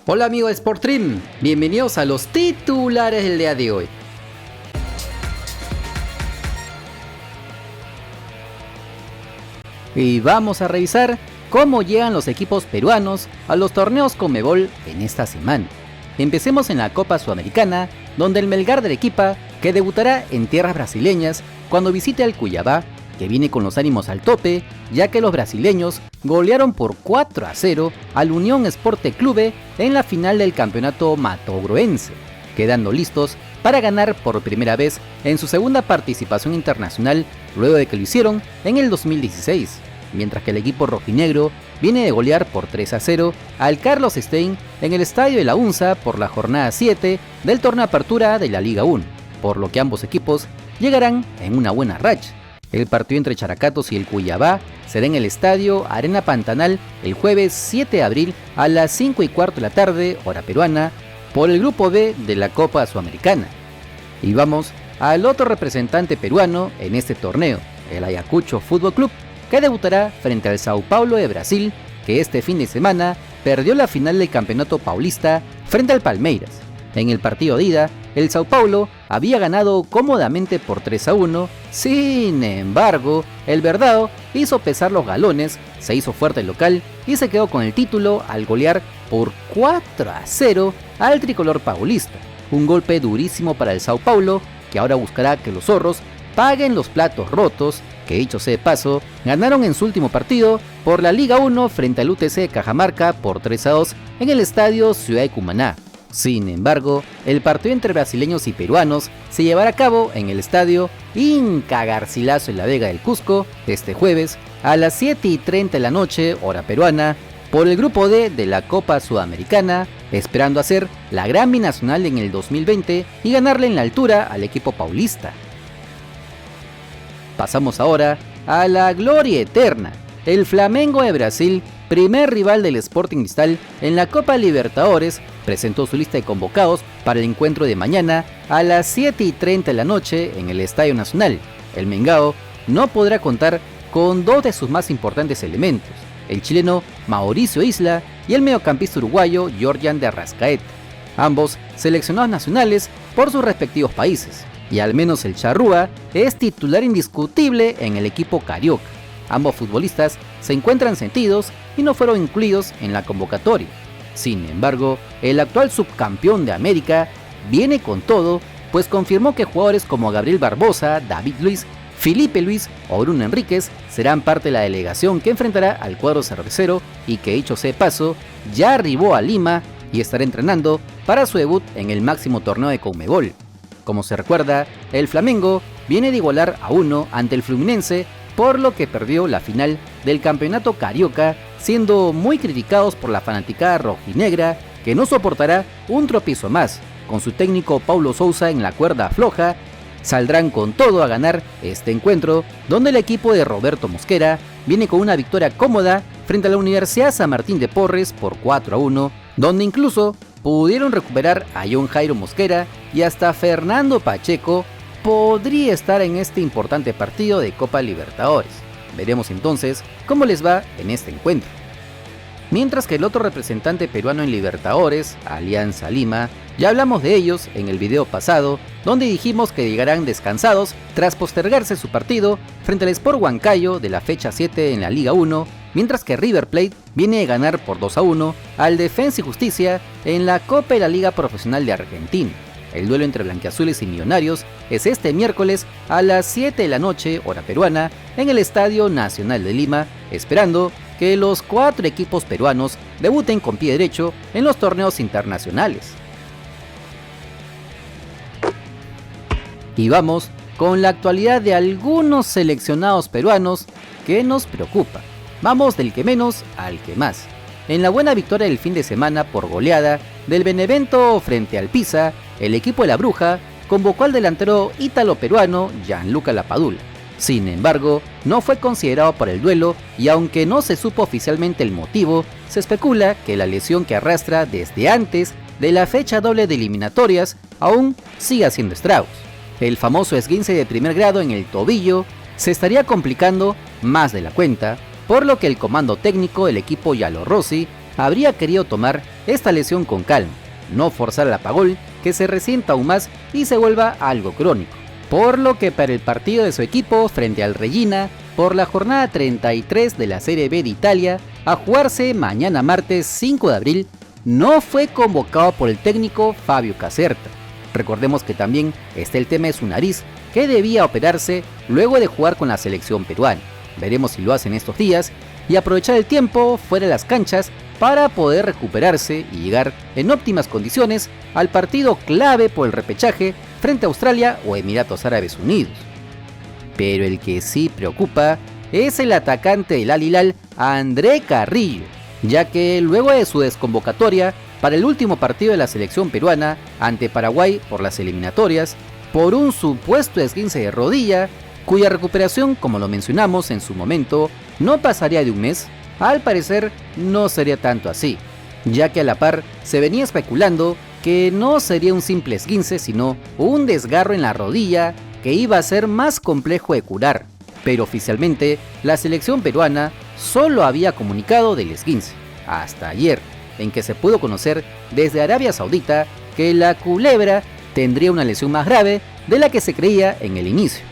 Hola amigos de Sportstream, bienvenidos a los titulares del día de hoy. Y vamos a revisar cómo llegan los equipos peruanos a los torneos Conmebol en esta semana. Empecemos en la Copa Sudamericana, donde el Melgar de Arequipa, que debutará en tierras brasileñas cuando visite al Cuiabá, que viene con los ánimos al tope, ya que los brasileños golearon por 4-0 al Unión Esporte Clube en la final del campeonato matogroense, quedando listos para ganar por primera vez en su segunda participación internacional luego de que lo hicieron en el 2016, mientras que el equipo rojinegro viene de golear por 3-0 al Carlos Stein en el estadio de la UNSA por la jornada 7 del torneo Apertura de la Liga 1, por lo que ambos equipos llegarán en una buena racha. El partido entre Characatos y el Cuiabá será en el estadio Arena Pantanal el jueves 7 de abril a las 5:15 de la tarde, hora peruana, por el grupo B de la Copa Sudamericana. Y vamos al otro representante peruano en este torneo, el Ayacucho Fútbol Club, que debutará frente al Sao Paulo de Brasil, que este fin de semana perdió la final del Campeonato Paulista frente al Palmeiras. En el partido de ida, el Sao Paulo había ganado cómodamente por 3-1, sin embargo, el Verdao hizo pesar los galones, se hizo fuerte el local y se quedó con el título al golear por 4-0 al tricolor paulista. Un golpe durísimo para el Sao Paulo, que ahora buscará que los zorros paguen los platos rotos, que dicho sea de paso, ganaron en su último partido por la Liga 1 frente al UTC de Cajamarca por 3-2 en el estadio Ciudad de Cumaná. Sin embargo, el partido entre brasileños y peruanos se llevará a cabo en el estadio Inca Garcilaso en la Vega del Cusco este jueves a las 7:30 de la noche, hora peruana, por el grupo D de la Copa Sudamericana, esperando hacer la gran binacional en el 2020 y ganarle en la altura al equipo paulista. Pasamos ahora a la gloria eterna. El Flamengo de Brasil, primer rival del Sporting Cristal en la Copa Libertadores, presentó su lista de convocados para el encuentro de mañana a las 7:30 de la noche en el Estadio Nacional. El Mengao no podrá contar con dos de sus más importantes elementos, el chileno Mauricio Isla y el mediocampista uruguayo Yordan de Arrascaeta, ambos seleccionados nacionales por sus respectivos países, y al menos el charrúa es titular indiscutible en el equipo carioca. Ambos futbolistas se encuentran sentidos y no fueron incluidos en la convocatoria. Sin embargo, el actual subcampeón de América viene con todo, pues confirmó que jugadores como Gabriel Barbosa, David Luiz, Felipe Luis o Bruno Enríquez serán parte de la delegación que enfrentará al cuadro cervecero y que, dicho sea de paso, ya arribó a Lima y estará entrenando para su debut en el máximo torneo de Conmebol. Como se recuerda, el Flamengo viene de igualar a 1 ante el Fluminense, por lo que perdió la final del campeonato carioca, siendo muy criticados por la fanaticada rojinegra, que no soportará un tropiezo más. Con su técnico Paulo Sousa en la cuerda floja, saldrán con todo a ganar este encuentro, donde el equipo de Roberto Mosquera viene con una victoria cómoda frente a la Universidad San Martín de Porres por 4-1, donde incluso pudieron recuperar a John Jairo Mosquera y hasta Fernando Pacheco podría estar en este importante partido de Copa Libertadores. Veremos entonces cómo les va en este encuentro. Mientras que el otro representante peruano en Libertadores, Alianza Lima, ya hablamos de ellos en el video pasado, donde dijimos que llegarán descansados tras postergarse su partido frente al Sport Huancayo de la fecha 7 en la Liga 1, mientras que River Plate viene de ganar por 2-1 al Defensa y Justicia en la Copa de la Liga Profesional de Argentina. El duelo entre blanquiazules y millonarios es este miércoles a las 7 de la noche, hora peruana, en el Estadio Nacional de Lima, esperando que los 4 equipos peruanos debuten con pie derecho en los torneos internacionales. Y vamos con la actualidad de algunos seleccionados peruanos que nos preocupa. Vamos del que menos al que más. En la buena victoria del fin de semana por goleada del Benevento frente al Pisa, el equipo de la Bruja convocó al delantero ítalo-peruano Gianluca Lapadula. Sin embargo, no fue considerado para el duelo y aunque no se supo oficialmente el motivo, se especula que la lesión que arrastra desde antes de la fecha doble de eliminatorias aún sigue haciendo estragos. El famoso esguince de primer grado en el tobillo se estaría complicando más de la cuenta, por lo que el comando técnico del equipo Yalo Rossi habría querido tomar esta lesión con calma, no forzar el apagón que se resienta aún más y se vuelva algo crónico. Por lo que para el partido de su equipo frente al Reggina, por la jornada 33 de la Serie B de Italia, a jugarse mañana martes 5 de abril, no fue convocado por el técnico Fabio Caserta. Recordemos que también está el tema de su nariz, que debía operarse luego de jugar con la selección peruana. Veremos si lo hace en estos días y aprovechar el tiempo fuera de las canchas para poder recuperarse y llegar en óptimas condiciones al partido clave por el repechaje frente a Australia o Emiratos Árabes Unidos. Pero el que sí preocupa es el atacante del Al Hilal, André Carrillo, ya que luego de su desconvocatoria para el último partido de la selección peruana ante Paraguay por las eliminatorias, por un supuesto esguince de rodilla, cuya recuperación, como lo mencionamos en su momento, no pasaría de un mes, al parecer no sería tanto así, ya que a la par se venía especulando que no sería un simple esguince, sino un desgarro en la rodilla que iba a ser más complejo de curar, pero oficialmente la selección peruana solo había comunicado del esguince, hasta ayer, en que se pudo conocer desde Arabia Saudita que la culebra tendría una lesión más grave de la que se creía en el inicio.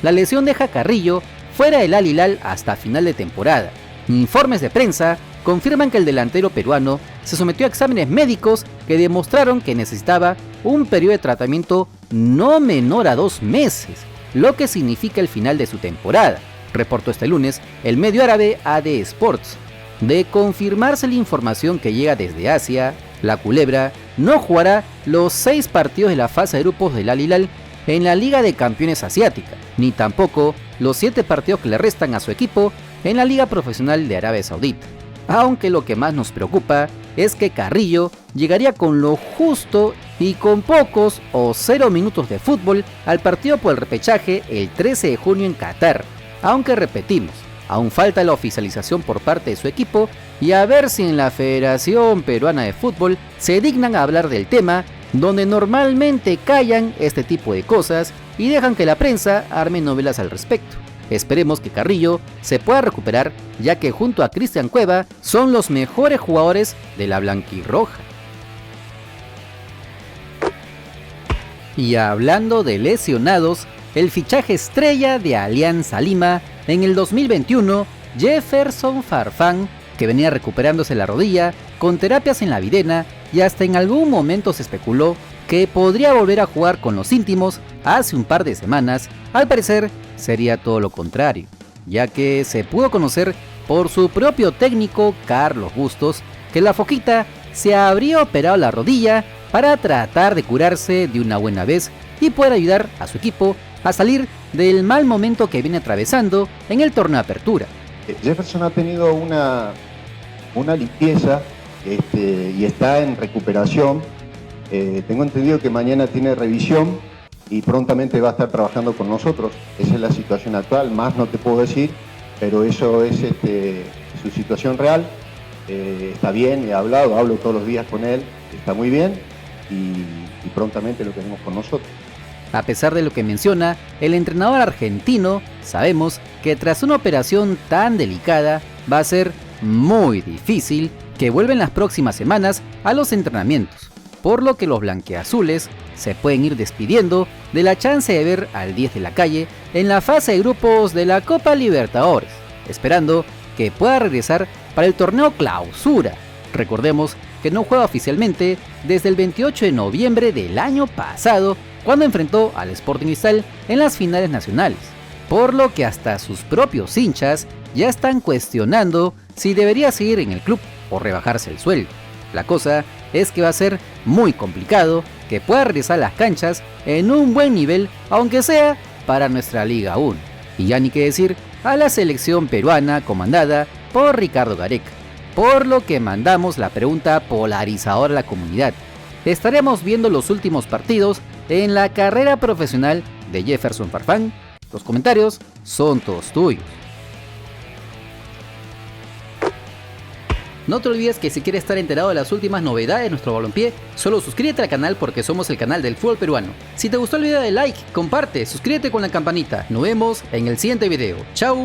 La lesión deja a Carrillo fuera del Al Hilal hasta final de temporada. Informes de prensa confirman que el delantero peruano se sometió a exámenes médicos que demostraron que necesitaba un periodo de tratamiento no menor a 2 meses, lo que significa el final de su temporada, reportó este lunes el medio árabe AD Sports. De confirmarse la información que llega desde Asia, la culebra no jugará los 6 partidos de la fase de grupos del Al Hilal en la Liga de Campeones Asiática, ni tampoco los 7 partidos que le restan a su equipo en la Liga Profesional de Arabia Saudita. Aunque lo que más nos preocupa es que Carrillo llegaría con lo justo y con pocos o 0 minutos de fútbol al partido por el repechaje el 13 de junio en Qatar, aunque repetimos, aún falta la oficialización por parte de su equipo y a ver si en la Federación Peruana de Fútbol se dignan a hablar del tema, donde normalmente callan este tipo de cosas y dejan que la prensa arme novelas al respecto. Esperemos que Carrillo se pueda recuperar, ya que junto a Cristian Cueva son los mejores jugadores de la blanquirroja. Y hablando de lesionados, el fichaje estrella de Alianza Lima en el 2021, Jefferson Farfán, que venía recuperándose la rodilla, con terapias en la videna y hasta en algún momento se especuló que podría volver a jugar con los íntimos hace un par de semanas, al parecer sería todo lo contrario, ya que se pudo conocer por su propio técnico Carlos Bustos que la foquita se habría operado la rodilla para tratar de curarse de una buena vez y poder ayudar a su equipo a salir del mal momento que viene atravesando en el torneo de apertura. Jefferson ha tenido una limpieza y está en recuperación. Tengo entendido que mañana tiene revisión y prontamente va a estar trabajando con nosotros. Esa es la situación actual, más no te puedo decir, pero eso es su situación real. Está bien, hablo todos los días con él, está muy bien y prontamente lo tenemos con nosotros. A pesar de lo que menciona, el entrenador argentino, sabemos que tras una operación tan delicada va a ser muy difícil que vuelva en las próximas semanas a los entrenamientos, por lo que los blanqueazules se pueden ir despidiendo de la chance de ver al 10 de la calle en la fase de grupos de la Copa Libertadores, esperando que pueda regresar para el torneo Clausura. Recordemos que no juega oficialmente desde el 28 de noviembre del año pasado, cuando enfrentó al Sporting Cristal en las finales nacionales, por lo que hasta sus propios hinchas ya están cuestionando si debería seguir en el club o rebajarse el sueldo. La cosa es que va a ser muy complicado que pueda regresar a las canchas en un buen nivel, aunque sea para nuestra Liga 1. Y ya ni qué decir a la selección peruana comandada por Ricardo Gareca, por lo que mandamos la pregunta polarizadora a la comunidad. ¿Estaremos viendo los últimos partidos en la carrera profesional de Jefferson Farfán? Los comentarios son todos tuyos. No te olvides que si quieres estar enterado de las últimas novedades de nuestro balompié, solo suscríbete al canal porque somos el canal del fútbol peruano. Si te gustó el video, dale like, comparte, suscríbete con la campanita. Nos vemos en el siguiente video. ¡Chao!